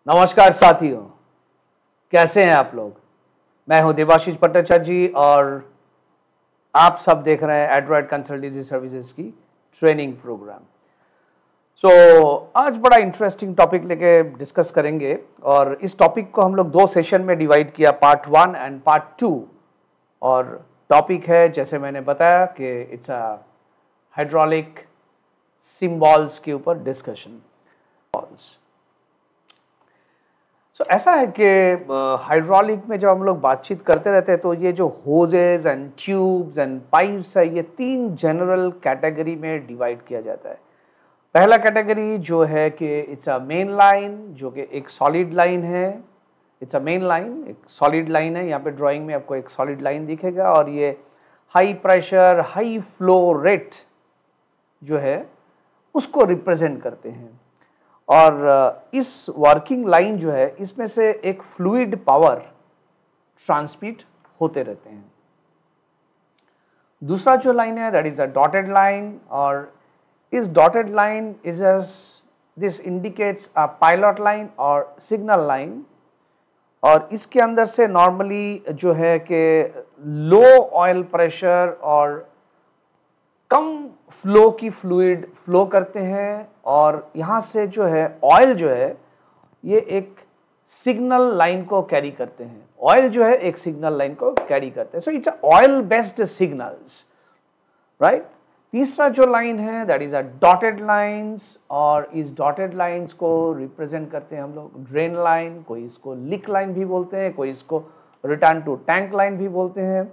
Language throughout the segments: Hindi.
नमस्कार साथियों, कैसे हैं आप लोग। मैं हूं देवाशीष भट्टाचार्य जी और आप सब देख रहे हैं एड्रॉयड कंसल्टेंसी सर्विसेज की ट्रेनिंग प्रोग्राम। आज बड़ा इंटरेस्टिंग टॉपिक लेके डिस्कस करेंगे और इस टॉपिक को हम लोग 2 सेशन में डिवाइड किया, पार्ट 1 एंड पार्ट 2। और टॉपिक है, जैसे मैंने बताया, कि इट्स अ हाइड्रोलिक सिंबल्स के ऊपर डिस्कशन। ऐसा है कि हाइड्रोलिक में जब हम लोग बातचीत करते रहते हैं तो ये जो hoses and tubes and pipes है, ये 3 जनरल कैटेगरी में डिवाइड किया जाता है। पहला कैटेगरी जो है कि इट्स अ मेन लाइन, जो कि एक सॉलिड लाइन है। इट्स अ मेन लाइन, एक सॉलिड लाइन है। यहाँ पे ड्राइंग में आपको एक सॉलिड लाइन दिखेगा और ये high pressure high flow rate जो है उसको रिप्रेजेंट करते हैं। और इस वर्किंग लाइन जो है, इसमें से एक फ्लूइड पावर ट्रांसमिट होते रहते हैं। दूसरा जो लाइन है, that is a dotted line, और इस dotted line is this indicates a pilot line और सिग्नल लाइन। और इसके अंदर से नॉर्मली जो है कि लो ऑयल प्रेशर और कम फ्लो की फ्लूइड फ्लो करते हैं, और यहाँ से जो है ऑयल जो है ये एक सिग्नल लाइन को कैरी करते हैं। ऑयल जो है एक सिग्नल लाइन को कैरी करते हैं। So it's oil based signals, right. तीसरा जो लाइन है, that is a dotted lines, और इस डॉटेड लाइंस को रिप्रेजेंट करते हैं हम लोग ड्रेन लाइन, कोई इसको लिक लाइन भी बोलते हैं, कोई इसको रिटर्न टू टैंक लाइन भी बोलते हैं।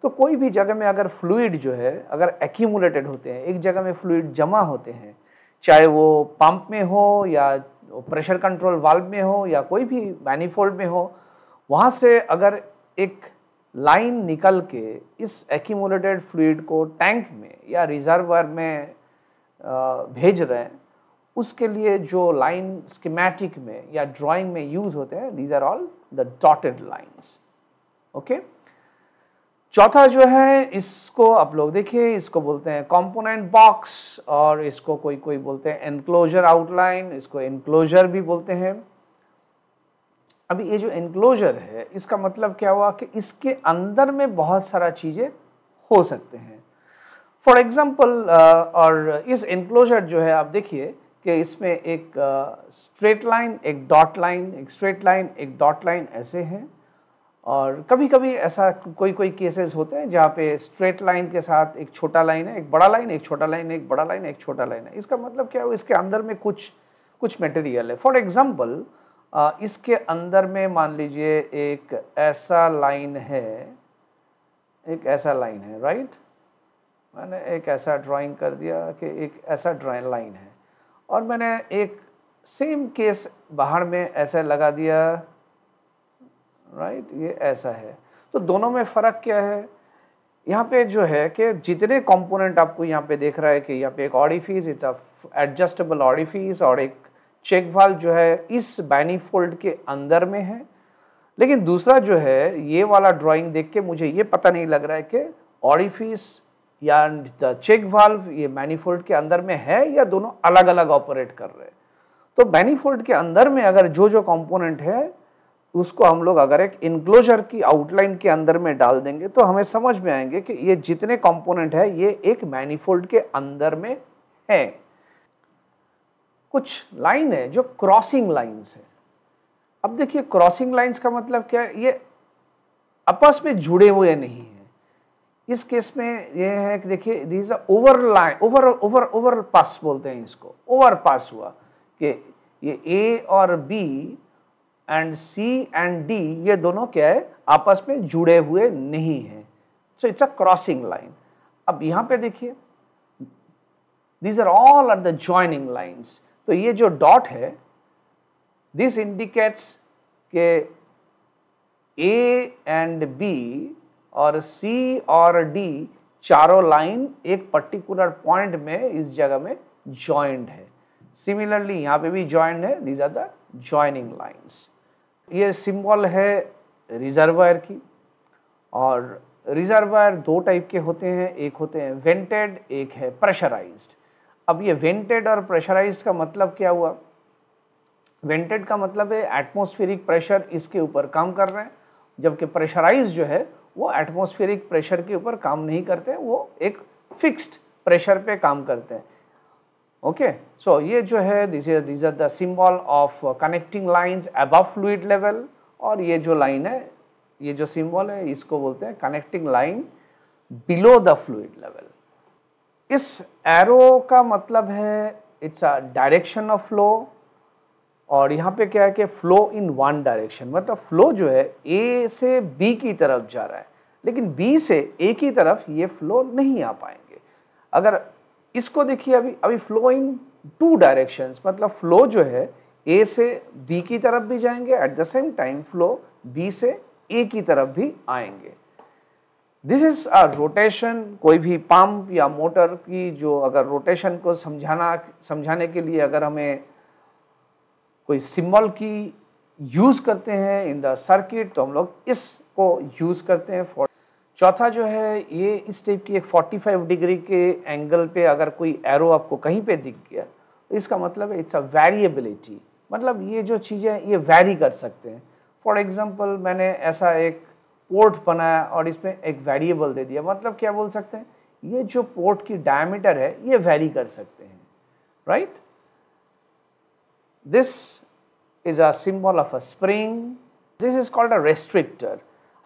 तो कोई भी जगह में अगर फ्लूइड जो है अगर एक्यूमुलेटेड होते हैं, एक जगह में फ्लूइड जमा होते हैं, चाहे वो पंप में हो या प्रेशर कंट्रोल वाल्व में हो या कोई भी मैनिफोल्ड में हो, वहाँ से अगर एक लाइन निकल के इस एक्यूमुलेटेड फ्लूइड को टैंक में या रिजर्वर में भेज रहे हैं, उसके लिए जो लाइन स्कीमेटिक में या ड्राइंग में यूज होते हैं, these are all the dotted lines. Okay. चौथा जो है, इसको आप लोग देखिए, इसको बोलते हैं कंपोनेंट बॉक्स, और इसको कोई कोई बोलते हैं एनक्लोजर आउटलाइन, इसको एनक्लोजर भी बोलते हैं। अभी ये जो एनक्लोजर है, इसका मतलब क्या हुआ कि इसके अंदर में बहुत सारा चीजें हो सकते हैं। फॉर एग्जाम्पल, और इस एनक्लोजर जो है आप देखिए कि इसमें एक स्ट्रेट लाइन, एक डॉट लाइन, एक स्ट्रेट लाइन, एक डॉट लाइन ऐसे हैं। और कभी कभी ऐसा कोई कोई केसेस होते हैं जहाँ पे स्ट्रेट लाइन के साथ एक छोटा लाइन है, एक बड़ा लाइन, एक छोटा लाइन, एक बड़ा लाइन, एक छोटा लाइन है। इसका मतलब क्या है, इसके अंदर में कुछ मटेरियल है। फॉर एग्जांपल, इसके अंदर में मान लीजिए एक ऐसा लाइन है, एक ऐसा लाइन है, राइट। मैंने एक ऐसा ड्राइंग कर दिया कि एक ऐसा ड्राइंग लाइन है, और मैंने एक सेम केस बाहर में ऐसा लगा दिया, राइट। ये ऐसा है। तो दोनों में फ़र्क क्या है? यहाँ पे जो है कि जितने कंपोनेंट आपको यहाँ पे देख रहा है कि यहाँ पे एक orifice, it's a adjustable orifice, और एक चेक वाल्व जो है इस मैनिफोल्ड के अंदर में है। लेकिन दूसरा जो है, ये वाला ड्राइंग देख के मुझे ये पता नहीं लग रहा है कि ऑरिफिस या चेक वाल्व ये मैनिफोल्ड के अंदर में है या दोनों अलग अलग ऑपरेट कर रहे हैं। तो मैनिफोल्ड के अंदर में अगर जो कंपोनेंट है उसको हम लोग अगर एक इनक्लोजर की आउटलाइन के अंदर में डाल देंगे तो हमें समझ में आएंगे कि ये जितने कंपोनेंट है ये एक मैनिफोल्ड के अंदर में है। कुछ लाइन है जो क्रॉसिंग लाइंस है। अब देखिए, क्रॉसिंग लाइंस का मतलब क्या है, ये आपस में जुड़े हुए नहीं है। इस केस में ये है कि देखिए, दिस ओवर लाइन, ओवर पास बोलते हैं इसको, ओवर पास हुआ कि ये ए और B and C and D ये दोनों क्या है, आपस में जुड़े हुए नहीं है। So it's a crossing line. अब यहां पे देखिए, these are all are the joining lines. तो ये जो डॉट है, दिस इंडिकेट्स के ए एंड बी और सी और डी चारों लाइन एक पर्टिकुलर पॉइंट में इस जगह में जॉइंड है। सिमिलरली यहां पे भी जॉइंड है, these are the joining lines. ये सिंबल है रिजर्वायर की, और रिजर्वायर 2 टाइप के होते हैं, एक होते हैं वेंटेड, एक है प्रेशराइज्ड। अब ये वेंटेड और प्रेशराइज्ड का मतलब क्या हुआ? वेंटेड का मतलब है एटमॉस्फेरिक प्रेशर इसके ऊपर काम कर रहे हैं, जबकि प्रेशराइज जो है वो एटमॉस्फेरिक प्रेशर के ऊपर काम नहीं करते, वो एक फिक्स्ड प्रेशर पे काम करते हैं। ओके, सो ये जो है these are the symbol of connecting lines above fluid level, और ये जो लाइन है, ये जो सिंबल है, इसको बोलते हैं connecting line below the fluid level. इस एरो का मतलब है it's a direction of flow, और यहाँ पे क्या है कि फ्लो इन वन डायरेक्शन, मतलब फ्लो जो है ए से बी की तरफ जा रहा है, लेकिन बी से ए की तरफ ये फ्लो नहीं आ पाएंगे। अगर इसको देखिए, अभी फ्लो इन टू डायरेक्शंस, मतलब फ्लो जो है ए से बी की तरफ भी जाएंगे, at the same time flow B से ए की तरफ भी आएंगे। This is a rotation. कोई भी पंप या मोटर की जो अगर रोटेशन को समझाने के लिए अगर हमें कोई सिंबल की यूज करते हैं इन द सर्किट, तो हम लोग इसको यूज करते हैं। चौथा जो है, ये इस टाइप की एक 45 डिग्री के एंगल पे अगर कोई एरो आपको कहीं पे दिख गया, तो इसका मतलब है इट्स अ वेरिएबिलिटी, मतलब ये जो चीज़ें ये वैरी कर सकते हैं। फॉर एग्जांपल मैंने ऐसा एक पोर्ट बनाया और इसमें एक वेरिएबल दे दिया, मतलब क्या बोल सकते हैं, ये जो पोर्ट की डायमीटर है ये वैरी कर सकते हैं, right. This is a symbol of a spring, this is called a restrictor.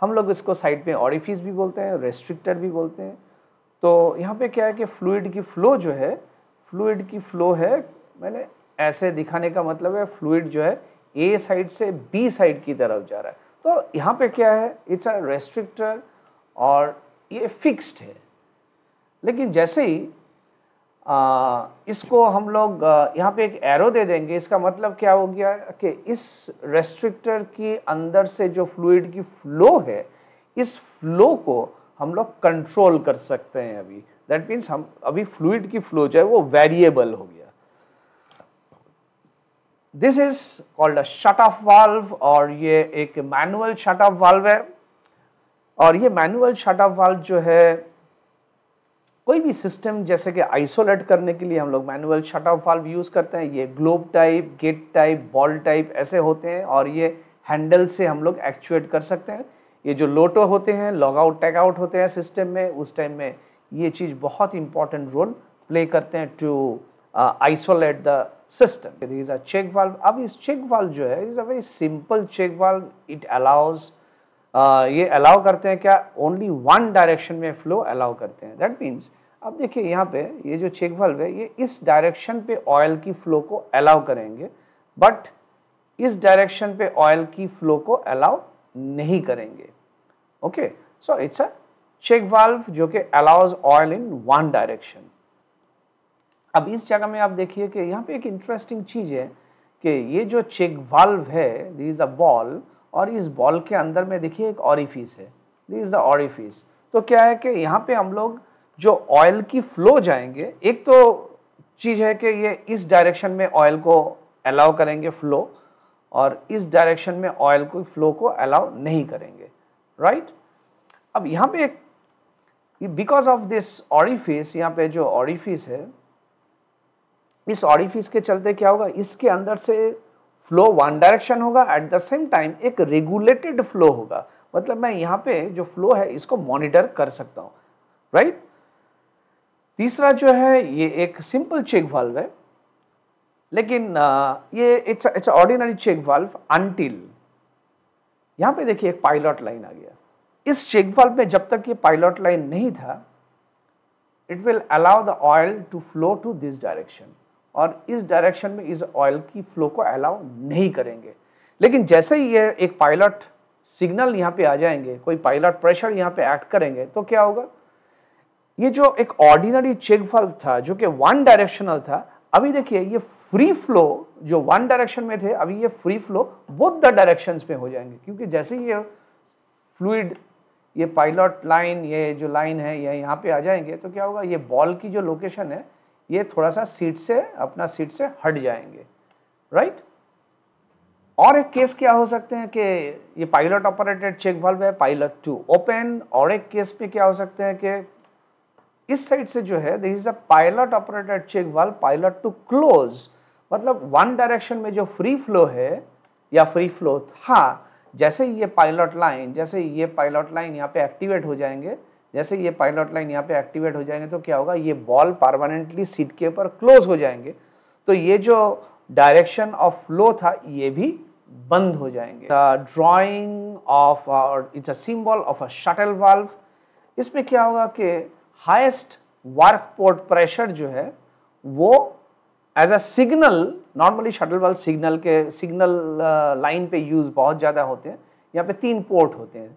हम लोग इसको साइड में ऑरिफिस भी बोलते हैं, रेस्ट्रिक्टर भी बोलते हैं। तो यहाँ पे क्या है कि फ्लूइड की फ्लो जो है, फ्लूइड की फ्लो है, मैंने ऐसे दिखाने का मतलब है फ्लूइड जो है ए साइड से बी साइड की तरफ जा रहा है। तो यहाँ पे क्या है, इट्स अ रेस्ट्रिक्टर और ये फिक्स्ड है। लेकिन जैसे ही इसको हम लोग यहाँ पे एक एरो दे देंगे, इसका मतलब क्या हो गया कि इस रेस्ट्रिक्टर के अंदर से जो फ्लूइड की फ्लो है, इस फ्लो को हम लोग कंट्रोल कर सकते हैं। अभी दैट मीन्स हम अभी फ्लूइड की फ्लो जो है वो वेरिएबल हो गया। This is called a shut off valve, और ये एक मैनुअल शट ऑफ वाल्व है। और ये मैनुअल शट ऑफ वाल्व जो है, कोई भी सिस्टम जैसे कि आइसोलेट करने के लिए हम लोग manual shut off valve use करते हैं। ये globe type, gate type, ball type ऐसे होते हैं, और ये हैंडल से हम लोग एक्चुएट कर सकते हैं। ये जो लोटो होते हैं, लॉग आउट टैग आउट होते हैं सिस्टम में, उस टाइम में ये चीज़ बहुत इंपॉर्टेंट रोल प्ले करते हैं to isolate the system. There is a check valve. अब इस check valve जो है is a very simple check valve. It allows ये allow करते हैं क्या, only one direction में flow allow करते हैं। That means अब देखिए यहाँ पे ये जो check valve है, ये इस direction पे oil की flow को allow करेंगे, but इस direction पे oil की flow को allow नहीं करेंगे। Okay, so it's a check valve जो कि allows oil in one direction. अब इस जगह में आप देखिए कि यहाँ पे एक इंटरेस्टिंग चीज़ है कि ये जो चेक वाल्व है, दिस इज अ बॉल, और इस बॉल के अंदर में देखिए एक ऑरिफिस है, दिस इज द ऑरिफिस। तो क्या है कि यहाँ पे हम लोग जो ऑयल की फ्लो जाएंगे, एक तो चीज़ है कि ये इस डायरेक्शन में ऑयल को अलाउ करेंगे फ्लो, और इस डायरेक्शन में ऑयल को फ्लो को अलाउ नहीं करेंगे, राइट। अब यहाँ पे एक बिकॉज ऑफ दिस ऑरिफिस, यहाँ पे जो ऑरिफिस है, इस ऑरिफिस के चलते क्या होगा, इसके अंदर से फ्लो वन डायरेक्शन होगा, एट द सेम टाइम एक रेगुलेटेड फ्लो होगा, मतलब मैं यहाँ पे जो फ्लो है इसको मॉनिटर कर सकता हूँ, राइट। तीसरा जो है, ये एक सिंपल चेक वाल्व है, लेकिन ये it's ordinary check valve until यहाँ पे देखिए एक पायलट लाइन आ गया। इस चेक वाल्व में जब तक ये पायलट लाइन नहीं था, it will allow the oil to flow to this direction, और इस डायरेक्शन में इस ऑयल की फ्लो को अलाउ नहीं करेंगे। लेकिन जैसे ही ये एक पायलट सिग्नल यहाँ पे आ जाएंगे, कोई पायलट प्रेशर यहाँ पे एक्ट करेंगे, तो क्या होगा, ये जो एक ऑर्डिनरी चेक वाल्व था जो कि वन डायरेक्शनल था, अभी देखिए ये फ्री फ्लो जो वन डायरेक्शन में थे, अभी ये free flow both the directions में हो जाएंगे, क्योंकि जैसे ही ये फ्लूइड, ये पायलट लाइन, ये जो लाइन है, ये यहाँ पे आ जाएंगे, तो क्या होगा, ये बॉल की जो लोकेशन है ये थोड़ा सा अपना सीट से हट जाएंगे, राइट। और एक केस क्या हो सकते हैं कि ये पायलट ऑपरेटेड चेक वाल्व है, पायलट टू ओपन, और एक केस में क्या हो सकते हैं कि इस साइड से जो है, this is a pilot operated check valve, pilot to close, मतलब वन डायरेक्शन में जो फ्री फ्लो है या फ्री फ्लो था, जैसे ये पायलट लाइन यहाँ पे एक्टिवेट हो जाएंगे, जैसे ये पायलट लाइन यहाँ पे एक्टिवेट हो जाएंगे तो क्या होगा, ये बॉल परमानेंटली सीट के ऊपर क्लोज हो जाएंगे, तो ये जो डायरेक्शन ऑफ फ्लो था ये भी बंद हो जाएंगे। Drying of it's a symbol of a shuttle valve. इसमें क्या होगा कि हाईएस्ट वर्क पोर्ट प्रेशर जो है वो as a signal, normally shuttle valve signal line पे यूज बहुत ज़्यादा होते हैं। यहाँ पे 3 पोर्ट होते हैं,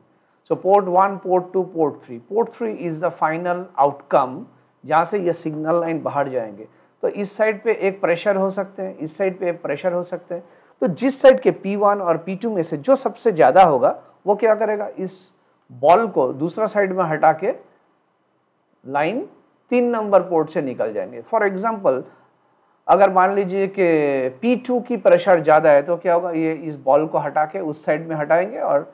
so port 1, port 2, port 3। Port 3 is the final outcome जहाँ से ये सिग्नल लाइन बाहर जाएंगे। तो इस साइड पे एक प्रेशर हो सकते हैं, इस साइड पे एक प्रेशर हो सकते हैं। तो जिस साइड के P1 और P2 में से जो सबसे ज़्यादा होगा वो क्या करेगा, इस बॉल को दूसरा साइड में हटा के लाइन 3 नंबर पोर्ट से निकल जाएंगे। फॉर एग्जाम्पल अगर मान लीजिए कि P2 की प्रेशर ज़्यादा है तो क्या होगा, ये इस बॉल को हटा के उस साइड में हटाएंगे और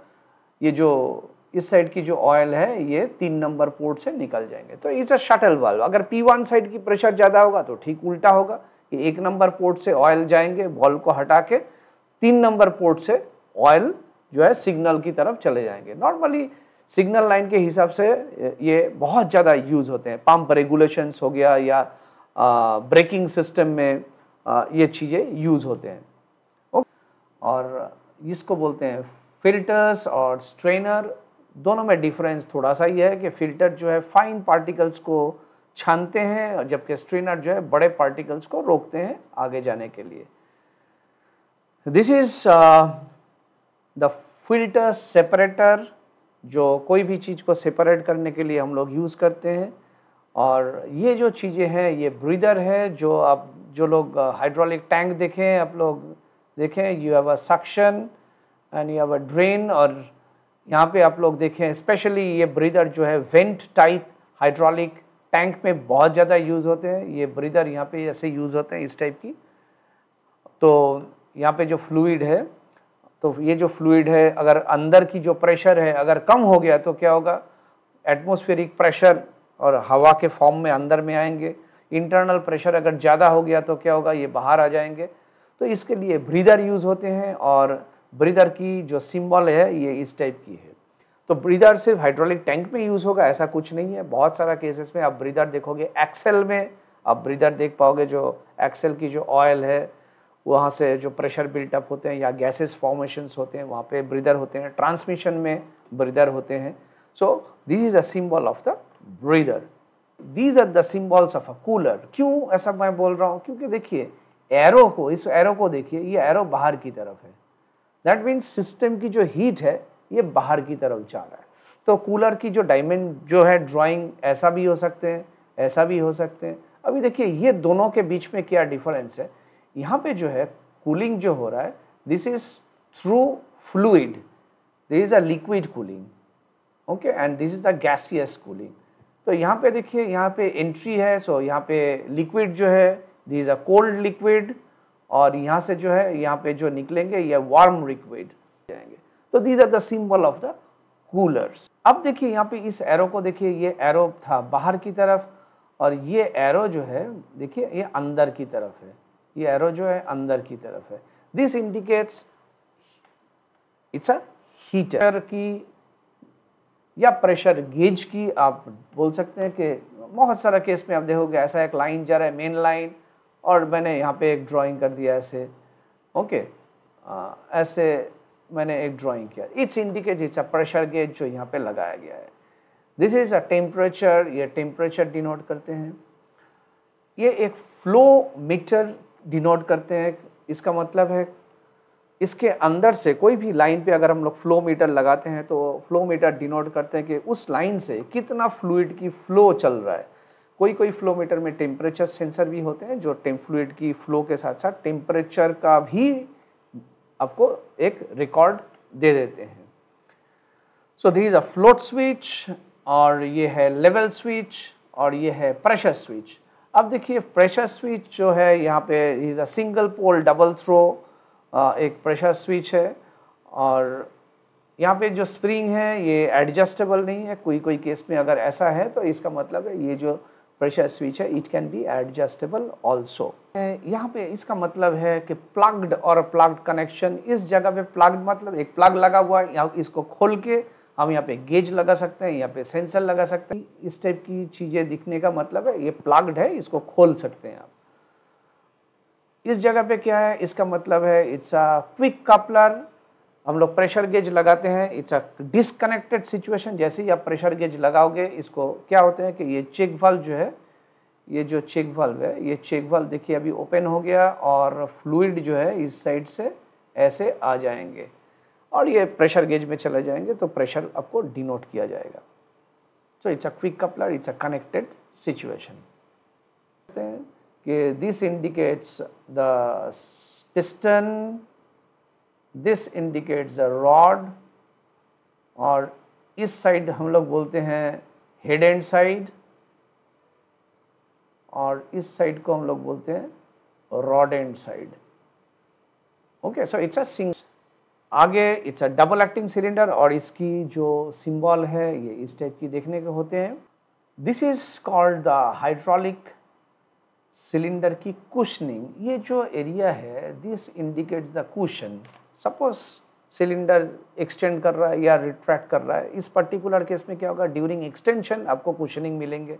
ये जो इस साइड की जो ऑयल है ये 3 नंबर पोर्ट से निकल जाएंगे। तो इट्स अ शटल वाल्व। अगर P1 साइड की प्रेशर ज़्यादा होगा तो ठीक उल्टा होगा कि 1 नंबर पोर्ट से ऑयल जाएंगे, बॉल को हटा के 3 नंबर पोर्ट से ऑयल जो है सिग्नल की तरफ चले जाएंगे। नॉर्मली सिग्नल लाइन के हिसाब से ये बहुत ज़्यादा यूज़ होते हैं। पंप रेगुलेशंस हो गया या ब्रेकिंग सिस्टम में ये चीज़ें यूज़ होते हैं। और इसको बोलते हैं फिल्टर्स और स्ट्रेनर। दोनों में डिफरेंस थोड़ा सा ये है कि फिल्टर जो है फाइन पार्टिकल्स को छानते हैं और जबकि स्ट्रेनर जो है बड़े पार्टिकल्स को रोकते हैं आगे जाने के लिए। This is the filter separator, जो कोई भी चीज़ को सेपरेट करने के लिए हम लोग यूज़ करते हैं। और ये जो चीज़ें हैं ये ब्रीदर है, जो लोग हाइड्रोलिक टैंक देखें, आप लोग देखें, you have a suction and you have a drain. और यहाँ पे आप लोग देखें स्पेशली ये ब्रीदर जो है वेंट टाइप हाइड्रोलिक टैंक में बहुत ज़्यादा यूज़ होते हैं। ये ब्रीदर यहाँ पे ऐसे यूज़ होते हैं इस टाइप की। तो यहाँ पे जो फ्लूइड है, तो ये जो फ्लूइड है अगर अंदर की जो प्रेशर है अगर कम हो गया तो क्या होगा, एटमॉस्फेरिक प्रेशर और हवा के फॉर्म में अंदर में आएंगे। इंटरनल प्रेशर अगर ज़्यादा हो गया तो क्या होगा, ये बाहर आ जाएंगे। तो इसके लिए ब्रीदर यूज़ होते हैं और ब्रीदर की जो सिंबल है ये इस टाइप की है। तो ब्रीदर सिर्फ हाइड्रोलिक टैंक में यूज़ होगा ऐसा कुछ नहीं है। बहुत सारा केसेस में आप ब्रीदर देखोगे, एक्सेल में आप ब्रीदर देख पाओगे, जो एक्सेल की जो ऑयल है वहाँ से जो प्रेशर बिल्टअप होते हैं या गैसेस फॉर्मेशंस होते हैं वहाँ पे ब्रीदर होते हैं। ट्रांसमिशन में ब्रीदर होते हैं। So this is a symbol of the breather. These are the symbols of a cooler. क्यों ऐसा मैं बोल रहा हूँ, क्योंकि देखिए एरो को, इस एरो को देखिए, ये एरो बाहर की तरफ है। दैट मीन्स सिस्टम की जो हीट है ये बाहर की तरफ जा रहा है। तो कूलर की जो डायमेंड जो है ड्राइंग ऐसा भी हो सकते हैं, ऐसा भी हो सकते हैं। अभी देखिए ये दोनों के बीच में क्या डिफरेंस है। यहाँ पे जो है कूलिंग जो हो रहा है this is through fluid, this is a liquid cooling, okay, and this is the gaseous cooling. तो यहाँ पे देखिए यहाँ पे एंट्री है, सो यहाँ पे लिक्विड जो है this is a cold liquid, और यहाँ से जो है यहाँ पे जो निकलेंगे ये वार्म लिक्विड जाएंगे। तो these are the symbol of the coolers. अब देखिए यहाँ पे इस एरो को देखिए, ये एरो था बाहर की तरफ और ये एरो जो है देखिए ये अंदर की तरफ है, ये एरो जो है अंदर की तरफ है। This indicates it's a heater की या प्रेशर गेज की आप बोल सकते हैं कि बहुत सारा केस में आप देखोगे ऐसा एक लाइन जा रहा है, मेन लाइन, और मैंने यहाँ पे एक ड्राइंग कर दिया ऐसे, ओके, ऐसे मैंने एक ड्राइंग किया। It's indicate it's a pressure gauge जो यहाँ पे लगाया गया है। दिस इज अ टेम्परेचर, ये टेम्परेचर डिनोट करते हैं। ये एक फ्लो मीटर डिनोट करते हैं। इसका मतलब है इसके अंदर से कोई भी लाइन पे अगर हम लोग फ्लो मीटर लगाते हैं तो फ्लो मीटर डिनोट करते हैं कि उस लाइन से कितना फ्लूइड की फ्लो चल रहा है। कोई फ्लो मीटर में टेम्परेचर सेंसर भी होते हैं जो फ्लूइड की फ्लो के साथ साथ टेम्परेचर का भी आपको एक रिकॉर्ड दे देते हैं। So this is a float switch, और ये है लेवल स्विच, और ये है प्रेशर स्विच। अब देखिए प्रेशर स्विच जो है यहाँ पे is a single pole double throw एक प्रेशर स्विच है, और यहाँ पे जो स्प्रिंग है ये एडजस्टेबल नहीं है। कोई केस में अगर ऐसा है तो इसका मतलब है ये जो प्रेशर स्विच है, it can be adjustable also. यहाँ पे इसका मतलब है कि प्लग्ड और प्लग्ड कनेक्शन, इस जगह पे प्लग्ड मतलब एक प्लग लगा हुआ है, यहाँ इसको खोल के हम यहाँ पे गेज लगा सकते हैं, यहाँ पे सेंसर लगा सकते हैं। इस टाइप की चीज़ें दिखने का मतलब है ये प्लग्ड है, इसको खोल सकते हैं आप। इस जगह पे क्या है, इसका मतलब है इट्स अ क्विक कपलर। हम लोग प्रेशर गेज लगाते हैं, इट्स अ डिसकनेक्टेड सिचुएशन। जैसे ही आप प्रेशर गेज लगाओगे, इसको क्या होता है कि ये चेक वाल्व जो है, ये जो चेक वाल्व है, ये चेक वाल्व देखिए अभी ओपन हो गया और फ्लूइड जो है इस साइड से ऐसे आ जाएंगे और ये प्रेशर गेज में चले जाएंगे, तो प्रेशर आपको डिनोट किया जाएगा। So it's a quick coupler, it's a connected situation. कि this indicates the piston, this indicates the rod, और इस साइड हम लोग बोलते हैं हेड एंड साइड, और इस साइड को हम लोग बोलते हैं rod end side. Okay, so it's a single. आगे it's a double acting cylinder, और इसकी जो सिंबल है ये इस टाइप की देखने के होते हैं। This is called the hydraulic cylinder की कुशनिंग। ये जो एरिया है, this indicates the cushion. Suppose cylinder extend कर रहा है या रिट्रैक्ट कर रहा है, इस पर्टिकुलर केस में क्या होगा, ड्यूरिंग एक्सटेंशन आपको कुशनिंग मिलेंगे।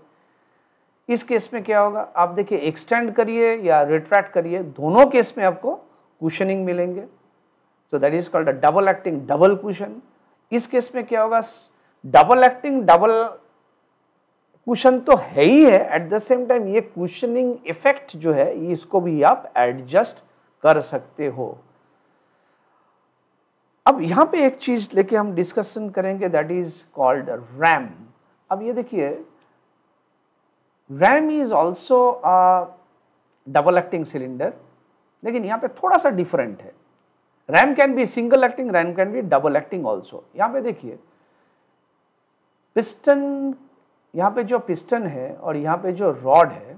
इस केस में क्या होगा, आप देखिए एक्सटेंड करिए या रिट्रैक्ट करिए, दोनों केस में आपको कुशनिंग मिलेंगे। So that is called a double acting double cushion. इस केस में क्या होगा, डबल एक्टिंग डबल कुशन तो है ही है, एट द सेम टाइम ये कुशनिंग इफेक्ट जो है इसको भी आप एडजस्ट कर सकते हो। अब यहाँ पे एक चीज लेके हम डिस्कशन करेंगे, दैट इज कॉल्ड रैम। अब ये देखिए, RAM is also a double acting cylinder, लेकिन यहाँ पे थोड़ा सा डिफरेंट है। RAM can be single acting, RAM can be double acting also. यहाँ पे देखिए पिस्टन, यहाँ पे जो पिस्टन है और यहाँ पे जो रॉड है,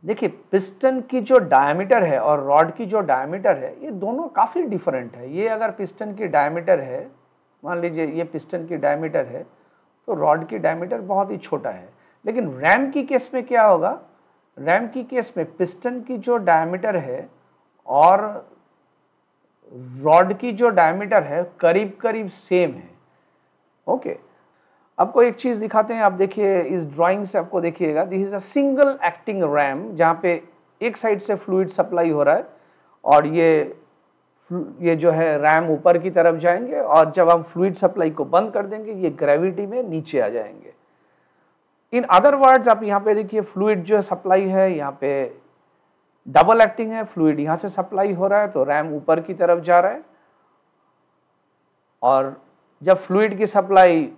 देखिए पिस्टन की जो डायमीटर है और रॉड की जो डायमीटर है, ये दोनों काफ़ी डिफरेंट है। ये अगर पिस्टन की डायमीटर है, मान लीजिए ये पिस्टन की डायमीटर है, तो रॉड की डायमीटर बहुत ही छोटा है। लेकिन रैम की केस में क्या होगा, रैम की केस में पिस्टन की जो डायमीटर है और रॉड की जो डायमीटर है करीब करीब सेम है। ओके, आपको एक चीज दिखाते हैं, आप देखिए इस ड्राइंग से आपको देखिएगा, this is a single acting RAM, जहाँ पे एक साइड से फ्लूइड सप्लाई हो रहा है और ये जो है रैम ऊपर की तरफ जाएंगे, और जब हम फ्लूइड सप्लाई को बंद कर देंगे ये ग्रेविटी में नीचे आ जाएंगे। इन अदर वर्ड्स आप यहाँ पे देखिए फ्लूइड जो सप्लाई है यहाँ पे डबल एक्टिंग है, फ्लूइड यहाँ से सप्लाई हो रहा है तो रैम ऊपर की तरफ जा रहा है, और जब फ्लूइड की सप्लाई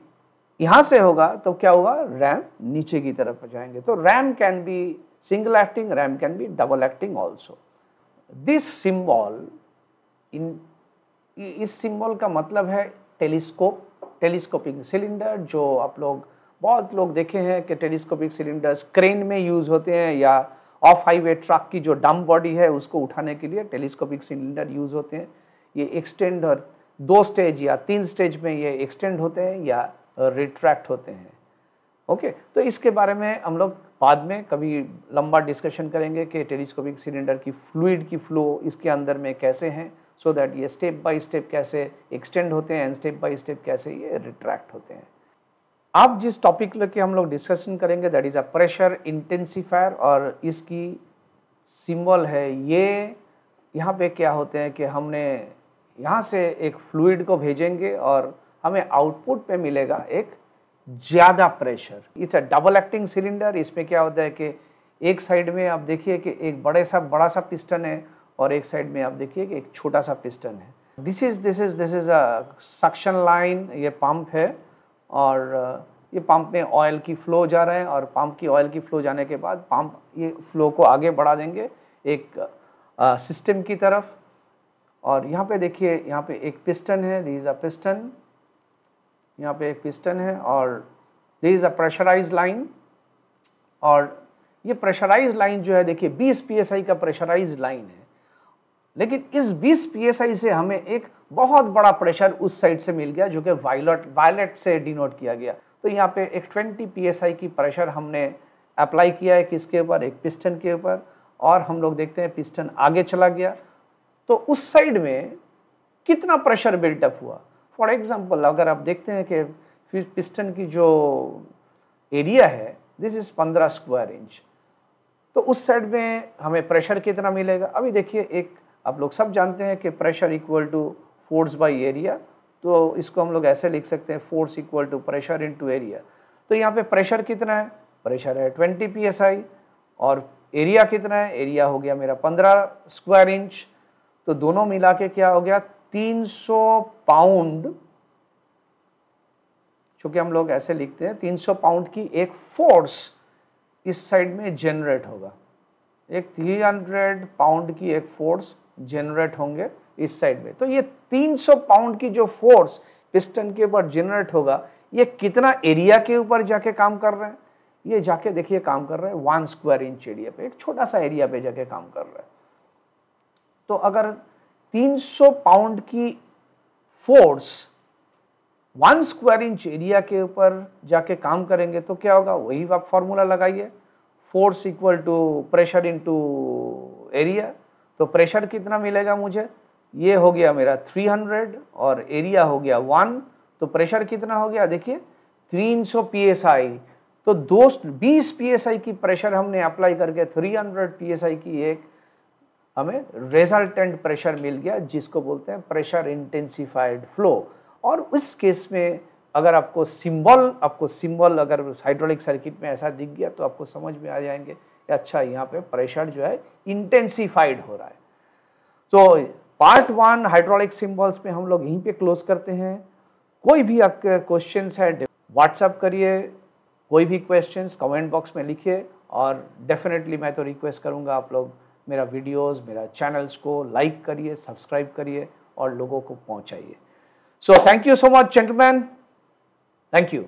यहां से होगा तो क्या होगा, रैम नीचे की तरफ जाएंगे। तो RAM can be single acting, RAM can be double acting also. This symbol, इस सिंबल का मतलब है टेलीस्कोप, टेलीस्कोपिक सिलेंडर, जो आप लोग बहुत लोग देखे हैं कि टेलीस्कोपिक सिलेंडर्स क्रेन में यूज होते हैं, या ऑफ हाईवे ट्रक की जो डंप बॉडी है उसको उठाने के लिए टेलीस्कोपिक सिलेंडर यूज होते हैं। ये एक्सटेंड और 2 स्टेज या 3 स्टेज में ये एक्सटेंड होते हैं या रिट्रैक्ट होते हैं। ओके, तो इसके बारे में हम लोग बाद में कभी लंबा डिस्कशन करेंगे कि टेलीस्कोपिक सिलेंडर की फ्लूइड की फ्लो इसके अंदर में कैसे हैं, सो दैट ये स्टेप बाय स्टेप कैसे एक्सटेंड होते हैं एंड स्टेप बाय स्टेप कैसे ये रिट्रैक्ट होते हैं। अब जिस टॉपिक लेके हम लोग डिस्कशन करेंगे that is a pressure intensifier, और इसकी सिंबल है ये। यहाँ पे क्या होते हैं कि हमने यहाँ से एक फ्लूइड को भेजेंगे और हमें आउटपुट पे मिलेगा एक ज़्यादा pressure. It's a double acting cylinder. इसमें क्या होता है कि एक साइड में आप देखिए कि एक बड़ा सा पिस्टन है और एक साइड में आप देखिए कि एक छोटा सा पिस्टन है। This is a suction line, ये पंप है और ये पंप में ऑयल की फ्लो जा रहा है, और पंप की ऑयल की फ्लो जाने के बाद पंप ये फ्लो को आगे बढ़ा देंगे एक सिस्टम की तरफ। और यहाँ पे देखिए, यहाँ पे एक पिस्टन है, दिस इज अ पिस्टन, यहाँ पे एक पिस्टन है, और this is a pressurize line. और ये प्रेशराइज लाइन जो है देखिए 20 psi का प्रेशराइज लाइन है, लेकिन इस 20 psi से हमें एक बहुत बड़ा प्रेशर उस साइड से मिल गया जो कि वायलेट से डिनोट किया गया। तो यहाँ पे एक 20 psi की प्रेशर हमने अप्लाई किया है किसके ऊपर, एक पिस्टन के ऊपर, और हम लोग देखते हैं पिस्टन आगे चला गया तो उस साइड में कितना प्रेशर बिल्टअप हुआ। फॉर एग्जांपल अगर आप देखते हैं कि पिस्टन की जो एरिया है दिस इज 15 स्क्वायर इंच, तो उस साइड में हमें प्रेशर कितना मिलेगा। अभी देखिए एक आप लोग सब जानते हैं कि pressure equal to force by area, तो इसको हम लोग ऐसे लिख सकते हैं force equal to pressure into area. तो यहाँ पे प्रेशर कितना है, प्रेशर है 20 psi और एरिया कितना है, एरिया हो गया मेरा 15 स्क्वायर इंच, तो दोनों मिला के क्या हो गया 300 पाउंड, क्योंकि हम लोग ऐसे लिखते हैं 300 पाउंड की एक फोर्स इस साइड में जनरेट होगा, एक 300 पाउंड की एक फोर्स जनरेट होंगे इस साइड में। तो ये 300 पाउंड की जो फोर्स पिस्टन के ऊपर जनरेट होगा ये कितना एरिया के ऊपर जाके काम कर रहे हैं, ये जाके देखिए काम कर रहे हैं 1 स्क्वायर इंच एरिया पे, एक छोटा सा एरिया पे जाके काम कर रहा है। तो अगर 300 पाउंड की फोर्स 1 स्क्वायर इंच एरिया के ऊपर जाके काम करेंगे तो क्या होगा, वही आप फॉर्मूला लगाइए, force equal to pressure into area. तो प्रेशर कितना मिलेगा मुझे, ये हो गया मेरा 300 और एरिया हो गया 1, तो प्रेशर कितना हो गया देखिए 300 psi। तो 20 psi की प्रेशर हमने अप्लाई करके 300 psi की एक हमें रिजल्टेंट प्रेशर मिल गया जिसको बोलते हैं प्रेशर इंटेंसिफाइड फ्लो। और इस केस में अगर आपको सिंबल अगर हाइड्रोलिक सर्किट में ऐसा दिख गया तो आपको समझ में आ जाएंगे कि अच्छा यहाँ पे प्रेशर जो है इंटेंसिफाइड हो रहा है। तो पार्ट 1 हाइड्रोलिक सिंबल्स में हम लोग यहीं पे क्लोज करते हैं। कोई भी आपके क्वेश्चंस है व्हाट्सएप करिए, कोई भी क्वेश्चंस कमेंट बॉक्स में लिखिए, और डेफिनेटली मैं तो रिक्वेस्ट करूंगा आप लोग मेरा वीडियोस मेरा चैनल्स को लाइक करिए, सब्सक्राइब करिए और लोगों को पहुंचाइए। So thank you so much gentleman, thank you.